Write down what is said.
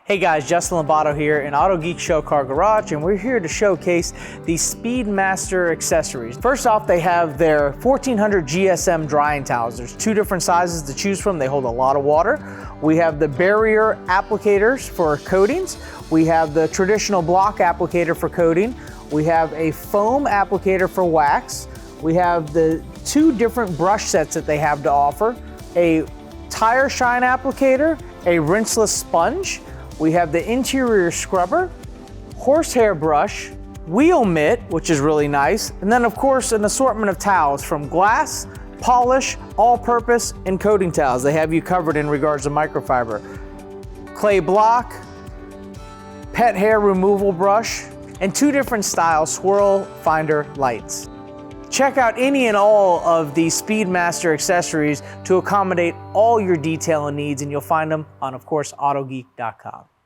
Hey guys, Justin Lobato here in Autogeek Show Car Garage, and we're here to showcase the Speedmaster accessories. First off, they have their 1400 GSM drying towels. There's two different sizes to choose from. They hold a lot of water. We have the barrier applicators for coatings. We have the traditional block applicator for coating. We have a foam applicator for wax. We have the two different brush sets that they have to offer. A tire shine applicator, a rinseless sponge. We have the interior scrubber, horsehair brush, wheel mitt, which is really nice, and then of course an assortment of towels from glass, polish, all-purpose, and coating towels. They have you covered in regards to microfiber. Clay block, pet hair removal brush, and two different style swirl finder lights. Check out any and all of the Speedmaster accessories to accommodate all your detailing needs, and you'll find them on, of course, Autogeek.com.